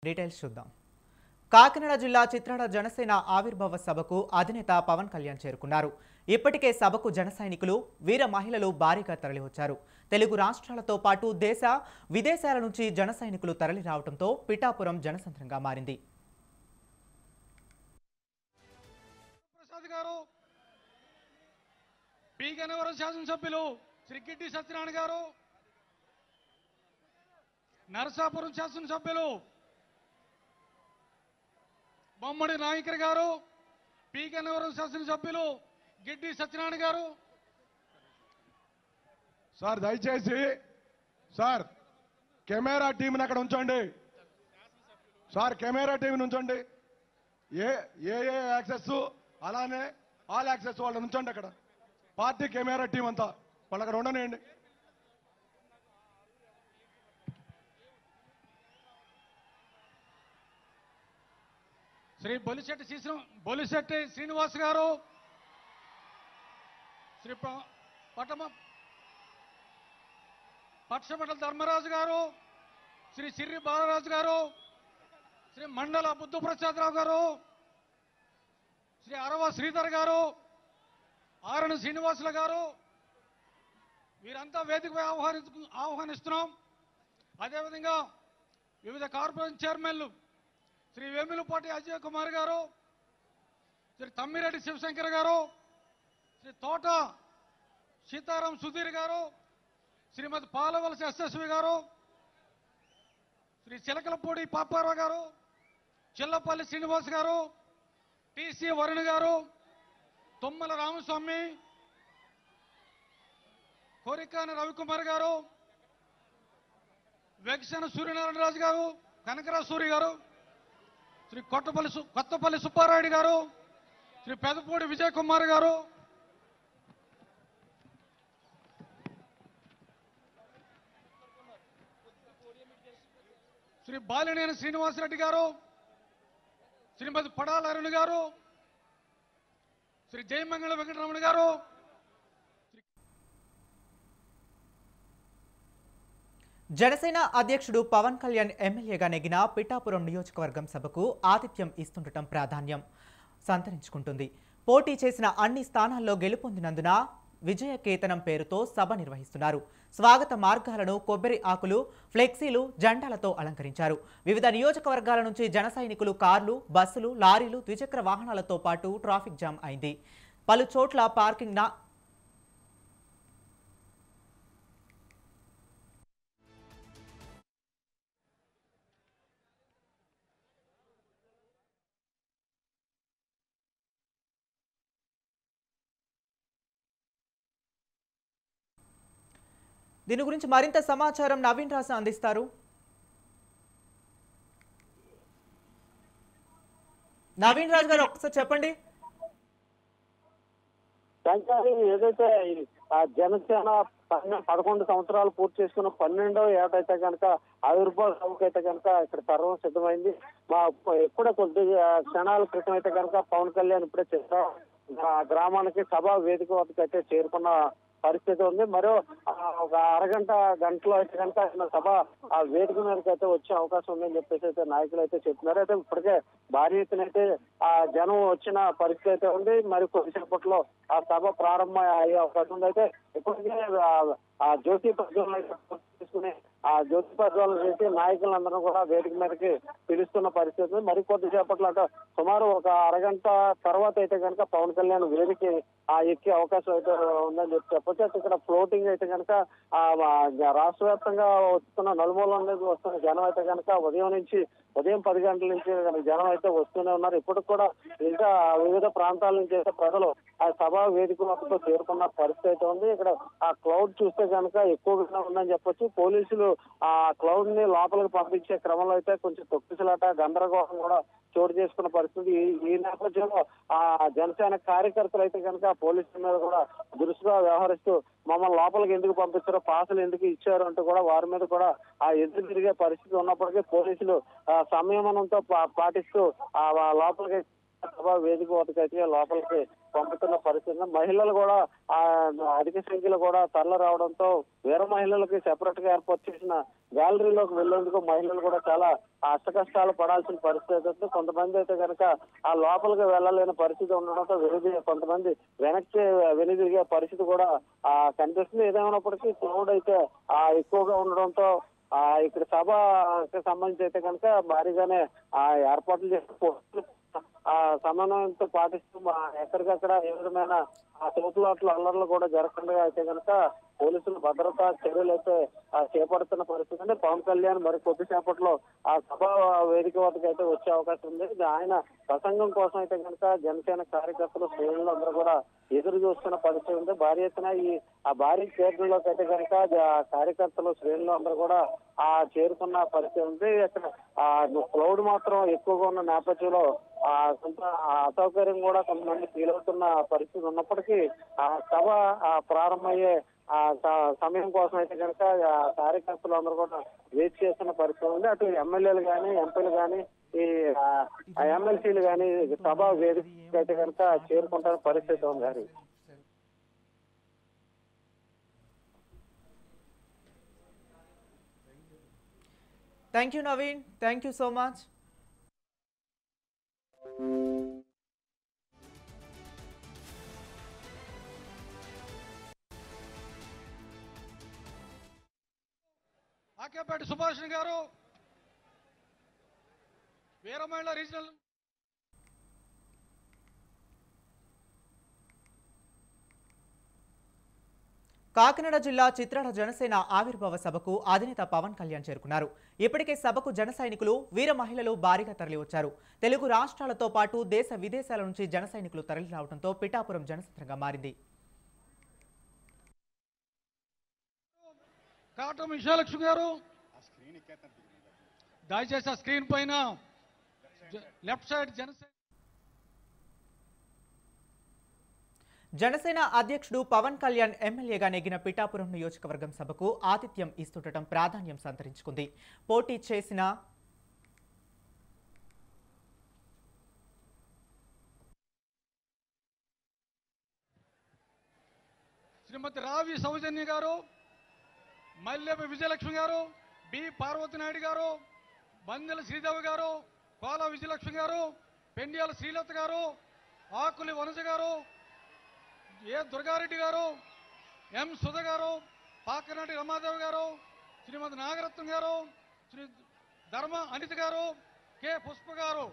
Details చూద్దాం. కాకినాడ జిల్లా చిత్రాడ జనసేన ఆవిర్భావ సభకు అధినేత పవన్ కళ్యాణ్ చేరుకున్నారు. ఇప్పటికే సభకు జన సైనికులు, వీర మహిళలు భారీగా తరలివచ్చారు. తెలుగు రాష్ట్రాలతో పాటు దేశ విదేశాల నుంచి జన సైనికులు తరలి రావడంతో పిఠాపురం జనసంద్రంగా మారింది. శాసనసభ్యులు శ్రీ గిడ్డి సత్యనారాయణ గారు, నరసాపురం శాసనసభ్యులు బొమ్మడి నాయకర్ గారు, పీకనవరం శాసనసభ్యులు గిడ్డి సత్యనారాయణ గారు. సార్ దయచేసి సార్ కెమెరా టీంని అక్కడ ఉంచండి. సార్ కెమెరా టీంని ఉంచండి. ఏ యాక్సెస్ అలానే ఆల్ యాక్సెస్ వాళ్ళని ఉంచండి. అక్కడ పార్టీ కెమెరా టీం అంతా వాళ్ళు అక్కడ ఉండనియండి. శ్రీ బొలిశెట్టి శ్రీనివాస్ గారు, శ్రీ పక్షపట్ల ధర్మరాజు గారు, శ్రీ సిర్రి బాలరాజు గారు, శ్రీ మండల బుద్ధప్రసాద్ రావు గారు, శ్రీ అరవ శ్రీధర్ గారు, ఆరణ శ్రీనివాసుల గారు, వీరంతా వేదికపై ఆహ్వానిస్తున్నాం. అదేవిధంగా వివిధ కార్పొరేషన్ చైర్మన్లు శ్రీ వేములపాటి అజయ్ కుమార్ గారు, శ్రీ తమ్మిరెడ్డి శివశంకర్ గారు, శ్రీ తోట సీతారాం సుధీర్ గారు, శ్రీమతి పాలవలస ఎస్ఎస్వి గారు, శ్రీ చిలకలపూడి పాపారావు గారు, చిల్లపల్లి శ్రీనివాస్ గారు, టిసి వరుణ్ గారు, తుమ్మల రామస్వామి, కోరికాని రవికుమార్ గారు, వెంకటేశ్వర సూర్యనారాయణ రాజు గారు, కనకరాజు సూరి గారు, శ్రీ కొత్తపల్లి సుబ్బారాయుడు గారు, శ్రీ పెదపూడి విజయ్ కుమార్ గారు, శ్రీ బాలినేని శ్రీనివాసరెడ్డి గారు, శ్రీమతి పడాల అరుణ్ గారు, శ్రీ జయమంగళ వెంకటరమణ గారు. జనసేన అధ్యక్షుడు పవన్ కళ్యాణ్ ఎమ్మెల్యేగా నెగ్గిన పిఠాపురం నియోజకవర్గం సభకు ఆతిథ్యం ఇస్తుండటం ప్రాధాన్యం సంతరించుకుంటుంది. పోటీ చేసిన అన్ని స్థానాల్లో గెలుపొందినందున విజయకేతనం పేరుతో సభ నిర్వహిస్తున్నారు. స్వాగత మార్గాలను కొబ్బరి ఆకులు, ఫ్లెక్సీలు, జెండాలతో అలంకరించారు. వివిధ నియోజకవర్గాల నుంచి జన సైనికులు కార్లు, బస్సులు, లారీలు, ద్విచక్ర వాహనాలతో పాటు ట్రాఫిక్ జామ్ అయింది. పలు చోట్ల పార్కింగ్ దీని గురించి మరింత సమాచారం నవీన్ రాజు అందిస్తారు. నవీన్ రాజు గారు ఒకసారి చెప్పండి. ఏదైతే జనసేన 11 సంవత్సరాలు పూర్తి చేసుకున్న 12వ ఏటైతే కనుక ఆవిర్భావ సభకు అయితే కనుక ఇక్కడ సర్వం సిద్ధమైంది. ఎప్పుడే కొద్ది క్షణాల క్రితం అయితే కనుక పవన్ కళ్యాణ్ ఇప్పుడే గ్రామానికి సభా వేదిక వద్దకు అయితే చేరుకున్న పరిస్థితి ఉంది. మరో ఒక గంటలో అయితే కనుక సభ ఆ వేదిక మీదకి అయితే వచ్చే అవకాశం ఉందని చెప్పేసి అయితే నాయకులు అయితే చెప్తున్నారు. అయితే ఇప్పటికే భారీ ఎత్తున అయితే ఆ జనం వచ్చిన పరిస్థితి అయితే ఉంది. మరి కొద్దిసేపట్లో ఆ సభ ప్రారంభం అయ్యే అవకాశం ఉంది. అయితే ఇప్పటికే ఆ జ్యోతి ప్రజ్వలన తీసుకుని ఆ జ్యోతి ప్రజ్వలన చేసి నాయకులందరూ కూడా వేదిక మీదకి పిలుస్తున్న పరిస్థితి. మరి కొద్దిసేపట్లో అంటే సుమారు ఒక అరగంట తర్వాత అయితే కనుక పవన్ కళ్యాణ్ వేదిక ఎక్కే అవకాశం అయితే ఉందని చెప్పొచ్చు. అయితే ఇక్కడ ఫ్లోటింగ్ అయితే కనుక రాష్ట్ర వ్యాప్తంగా వస్తున్న నలుమూల నుంచి వస్తున్న జనం అయితే కనుక ఉదయం 10 గంటల నుంచి జనం అయితే వస్తూనే ఉన్నారు. ఇప్పటికి కూడా ఇంకా వివిధ ప్రాంతాల నుంచి అయితే ప్రజలు ఆ సభా వేదిక వద్దకు చేరుకున్న పరిస్థితి అయితే ఉంది. ఇక్కడ ఆ క్లౌడ్ చూస్తే కనుక ఎక్కువగా ఉందని చెప్పొచ్చు. పోలీసులు ఆ క్లౌడ్ ని లోపలికి పంపించే క్రమంలో అయితే కొంచెం తొక్కిసలాట, గందరగోళం కూడా చోటు చేసుకున్న పరిస్థితి. ఈ నేపథ్యంలో ఆ జనసేన కార్యకర్తలు అయితే కనుక పోలీసుల మీద కూడా దురుసుగా వ్యవహరిస్తూ మమ్మల్ని లోపలికి ఎందుకు పంపించారో, పాసులు ఎందుకు ఇచ్చారు అంటూ కూడా వారి మీద కూడా ఆ ఎదురు తిరిగే పరిస్థితి ఉన్నప్పటికీ పోలీసులు సంయమనంతో పాటిస్తూ ఆ లోపలికి సభా వేదిక వద్దకైతే లోపలికి పంపుతున్న పరిస్థితి. మహిళలు కూడా ఆ అధిక సంఖ్యలో కూడా తరలి రావడంతో వీర మహిళలకి సెపరేట్ గా ఏర్పాటు చేసిన గ్యాలరీలోకి వెళ్లేందుకు మహిళలు కూడా చాలా అష్టకష్టాలు పడాల్సిన పరిస్థితి ఉంది. కొంతమంది అయితే కనుక ఆ లోపలికి వెళ్ళలేని పరిస్థితి ఉండడంతో కొంతమంది వెనక్కి వెనుదిరిగే పరిస్థితి కూడా కనిపిస్తుంది. ఏదేమైనప్పటికీ క్రౌడ్ అయితే ఎక్కువగా ఉండడంతో ఇక్కడ సభకి సంబంధించి అయితే కనుక భారీగానే ఏర్పాట్లు చేసి సమన్వయంతో పాటిస్తూ ఎక్కడికక్కడ ఏ విధమైన తోపులాట్లు అల్లర్లు కూడా జరగకుండా అయితే కనుక పోలీసులు భద్రతా చర్యలు అయితే చేపడుతున్న పరిస్థితి ఉంది. పవన్ కళ్యాణ్ మరి కొద్దిసేపట్లో ఆ సభ వేదిక వద్దకు అయితే వచ్చే అవకాశం ఉంది. ఆయన ప్రసంగం కోసం అయితే కనుక జనసేన కార్యకర్తలు శ్రేణులు అందరూ కూడా ఎదురు చూస్తున్న పరిస్థితి ఉంది. భారీ ఎత్తున ఆ భారీ కేంద్రంలోకి అయితే కనుక కార్యకర్తలు శ్రేణులు అందరూ కూడా చేరుకున్న పరిస్థితి ఉంది. అక్కడ క్రౌడ్ మాత్రం ఎక్కువగా ఉన్న నేపథ్యంలో కొంత అసౌకర్యం కూడా కొంతమంది ఫీల్ అవుతున్న పరిస్థితి ఉన్నప్పటికీ సభ ప్రారంభమయ్యే సమయం కోసం అయితే కనుక కార్యకర్తలు అందరూ కూడా వెయిట్ చేస్తున్న పరిస్థితి ఉంది. అటు ఎమ్మెల్యేలు కానీ ఎంపీలు కానీ ఈ ఎమ్మెల్సీలు కానీ సభ వేదిక అయితే కనుక చేరుకుంటున్న పరిస్థితి ఉంది. గారి thank you Naveen, thank you so much. Akepati Subhash గారు వీరమహిళ రీజనల్ కాకినాడ జిల్లా చిత్రాల జనసేన ఆవిర్భావ సభకు అధినేత పవన్ కళ్యాణ్ చేరుకున్నారు. ఇప్పటికే సభకు జన సైనికులు, వీర మహిళలు భారీగా తరలివచ్చారు. తెలుగు రాష్ట్రాలతో పాటు దేశ విదేశాల నుంచి జన సైనికులు తరలి రావడంతో పిఠాపురం జనసంద్రంగా మారింది. కాటం విజయలక్ష్మి గారు దయచేసి ఆ స్క్రీన్ పైన లెఫ్ట్ సైడ్ జనసేన అధ్యక్షుడు పవన్ కళ్యాణ్ ఎమ్మెల్యేగా నెగ్గిన పిఠాపురం నియోజకవర్గం సభకు ఆతిథ్యం ఇస్తుండటం ప్రాధాన్యం సంతరించుకుంది. పోటీ చేసిన శ్రీమతి రావి సౌజన్య గారు, మల్లెపి విజయలక్ష్మి గారు, బి పార్వతి నాయుడు గారు, బందెల శ్రీదేవి గారు, కోల విజయలక్ష్మి గారు, పెండియాల శ్రీలత గారు, ఆకులి వనజ గారు, ఏ దుర్గారెడ్డి గారు, ఎం సుధ గారు, పాకనాటి రమాదేవి గారు, శ్రీమతి నాగరత్నం గారు, శ్రీ ధర్మ అనిత గారు, కె పుష్ప గారు.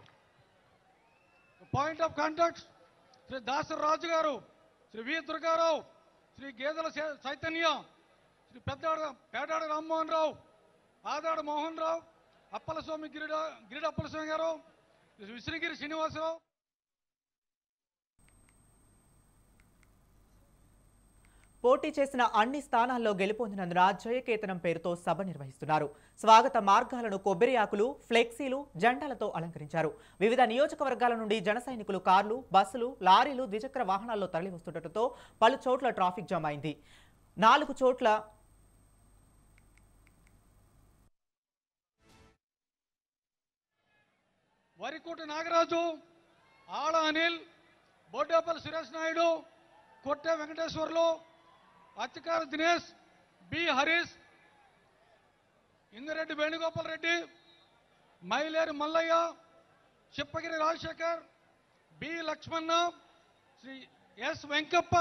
Point of contact Shri Dasari Raju గారు, శ్రీ వి దుర్గారావు, శ్రీ గేదెల చైతన్య, శ్రీ పేడాడ రామ్మోహన్ రావు, ఆదాడ మోహన్ రావు, అప్పలస్వామి గిరిడ అప్పలస్వామి గారు, విశ్వగిరి శ్రీనివాసరావు. పోటీ చేసిన అన్ని స్థానాల్లో గెలుపొందినందున జయకేతనం పేరుతో సభ నిర్వహిస్తున్నారు. స్వాగత మార్గాలను కొబ్బరి ఆకులు, ఫ్లెక్సీలు, జెండాలతో అలంకరించారు. వివిధ నియోజకవర్గాల నుండి జన సైనికులు కార్లు, బస్సులు, లారీలు, ద్విచక్ర వాహనాల్లో తరలి వస్తుండటంతో పలు చోట్ల ట్రాఫిక్ జామ్ అయింది. 4 చోట్ల Varikota Nagaraju, ఆళ Anil, Bodepalli Suresh Naidu, Kotte Venkateswarlu, Attikara Dinesh, B Harish, Indireddy Venugopal Reddy, Maileru Mallaiah, Chippagiri Rajasekhar, B Lakshmana, Shri S Venkappa,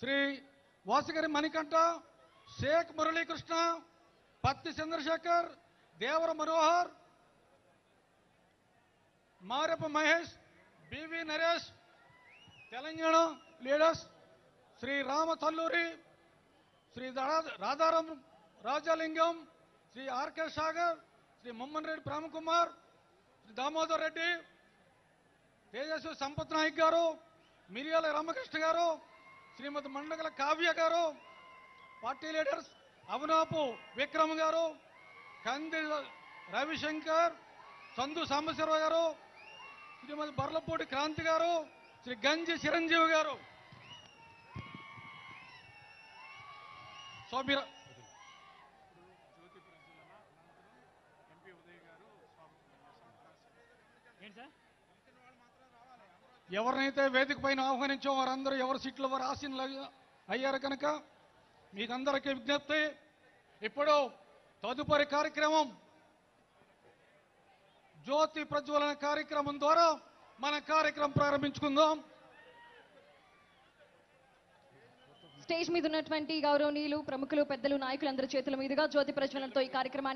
Shri Vasagiri Manikanta, Sheikh Muralikrishna, Patti Chandrasekhar, Devara Manohar, Mareppa Mahesh, BV Naresh, Telangana leaders, Shri Rama Talluri, Shri Radharam Rajalingam, Shri RK Sagar, Shri Momman Reddy Premkumar, Shri Damodar Reddy, Tejaswi Sampath Naik గారు, మిరియాల రామకృష్ణ గారు, శ్రీమతి మండగల కావ్య గారు, పార్టీ లీడర్స్ అవనాపు విక్రమ్ గారు, కంది రవిశంకర్, సందు సాంబశివరావు గారు, శ్రీమతి బర్లపూడి క్రాంతి గారు, శ్రీ గంజి చిరంజీవి గారు, ఎవరినైతే వేదిక పైన ఆహ్వానించో వారందరూ ఎవరి సీట్లు వారు ఆసీనులు అయ్యారు కనుక మీకందరికీ విజ్ఞప్తి. ఇప్పుడు తదుపరి కార్యక్రమం జ్యోతి ప్రజ్వలన కార్యక్రమం ద్వారా మన కార్యక్రమం ప్రారంభించుకుందాం. స్టేజ్ మీద ఉన్నటువంటి గౌరవనీయులు, ప్రముఖులు, పెద్దలు, నాయకులందరి చేతుల మీదుగా జ్యోతి ప్రజ్వలనతో ఈ కార్యక్రమాన్ని